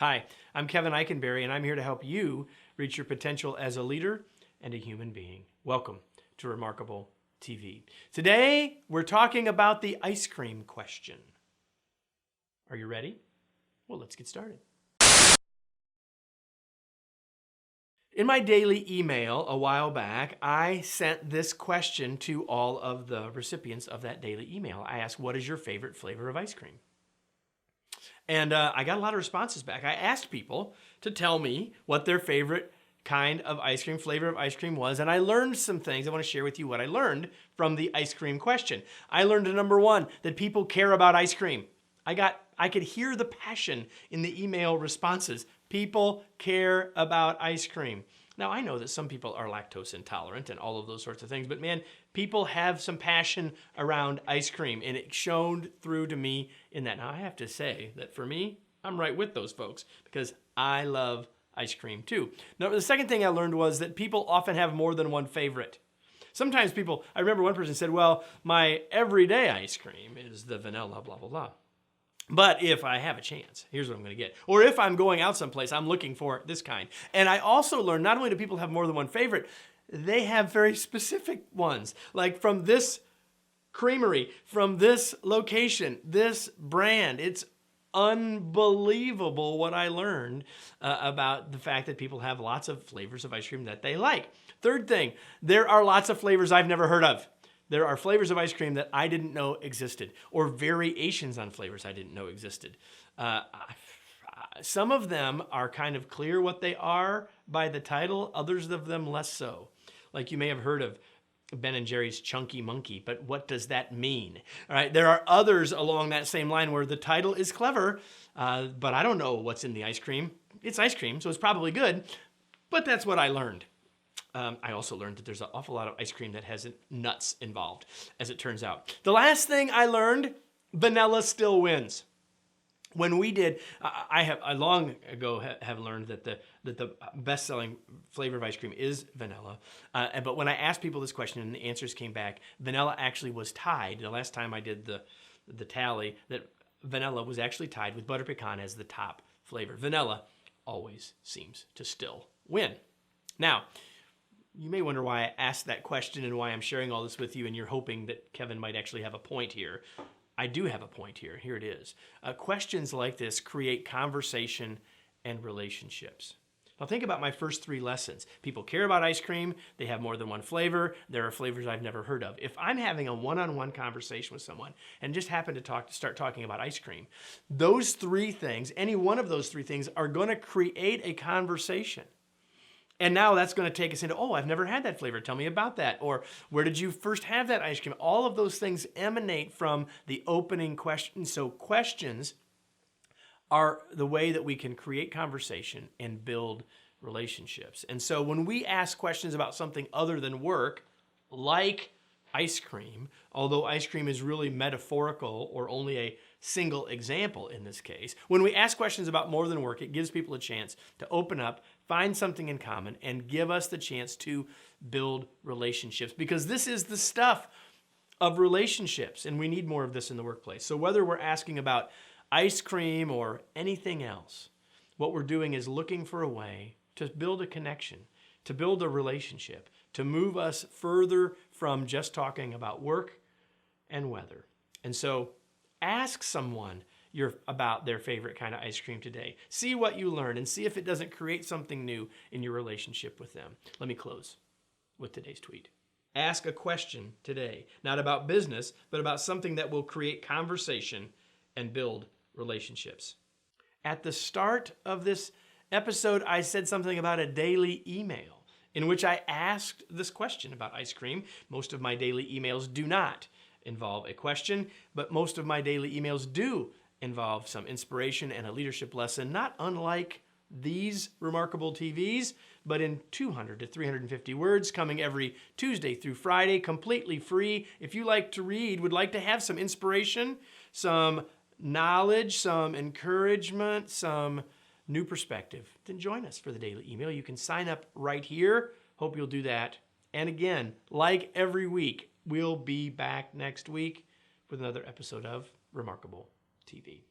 Hi, I'm Kevin Eikenberry, and I'm here to help you reach your potential as a leader and a human being. Welcome to Remarkable TV. Today, we're talking about the ice cream question. Are you ready? Well, let's get started. In my daily email a while back, I sent this question to all of the recipients of that daily email. I asked, what is your favorite flavor of ice cream? And I got a lot of responses back. I asked people to tell me what their favorite kind of ice cream, flavor of ice cream was, and I learned some things. I want to share with you what I learned from the ice cream question. I learned, number one, that people care about ice cream. I could hear the passion in the email responses. People care about ice cream. Now, I know that some people are lactose intolerant and all of those sorts of things, but man, people have some passion around ice cream, and it shone through to me in that. Now, I have to say that for me, I'm right with those folks because I love ice cream too. Now, the second thing I learned was that people often have more than one favorite. Sometimes people, I remember one person said, well, my everyday ice cream is the vanilla, blah, blah, blah. But if I have a chance, here's what I'm going to get. Or if I'm going out someplace, I'm looking for this kind. And I also learned not only do people have more than one favorite, they have very specific ones. Like from this creamery, from this location, this brand. It's unbelievable what I learned about the fact that people have lots of flavors of ice cream that they like. Third thing, there are lots of flavors I've never heard of. There are flavors of ice cream that I didn't know existed, or variations on flavors I didn't know existed. Some of them are kind of clear what they are by the title, others of them less so. Like you may have heard of Ben & Jerry's Chunky Monkey, but what does that mean? All right, there are others along that same line where the title is clever, but I don't know what's in the ice cream. It's ice cream, so it's probably good, but that's what I learned. I also learned that there's an awful lot of ice cream that has nuts involved, as it turns out. The last thing I learned, vanilla still wins. When we did, I long ago have learned that the best-selling flavor of ice cream is vanilla. But when I asked people this question and the answers came back, vanilla actually was tied. The last time I did the tally, that vanilla was actually tied with butter pecan as the top flavor. Vanilla always seems to still win. Now, you may wonder why I asked that question and why I'm sharing all this with you, and you're hoping that Kevin might actually have a point here. I do have a point here. Here it is. Questions like this create conversation and relationships. Now think about my first three lessons. People care about ice cream. They have more than one flavor. There are flavors I've never heard of. If I'm having a one-on-one conversation with someone and just happen to start talking about ice cream, those three things, any one of those three things are going to create a conversation. And now that's going to take us into, oh, I've never had that flavor. Tell me about that. Or where did you first have that ice cream? All of those things emanate from the opening question. So questions are the way that we can create conversation and build relationships. And so when we ask questions about something other than work, like ice cream, although ice cream is really metaphorical or only a single example in this case, when we ask questions about more than work, it gives people a chance to open up, find something in common, and give us the chance to build relationships, because this is the stuff of relationships, and we need more of this in the workplace. So whether we're asking about ice cream or anything else, what we're doing is looking for a way to build a connection, to build a relationship, to move us further from just talking about work and weather. And so ask someone about their favorite kind of ice cream today. See what you learn and see if it doesn't create something new in your relationship with them. Let me close with today's tweet. Ask a question today, not about business, but about something that will create conversation and build relationships. At the start of this episode, I said something about a daily email in which I asked this question about ice cream. Most of my daily emails do not involve a question, but most of my daily emails do involve some inspiration and a leadership lesson, not unlike these Remarkable TVs, but in 200 to 350 words, coming every Tuesday through Friday, completely free. If you like to read, would like to have some inspiration, some knowledge, some encouragement, some new perspective, then join us for the daily email. You can sign up right here. Hope you'll do that. And again, like every week, we'll be back next week with another episode of Remarkable TV.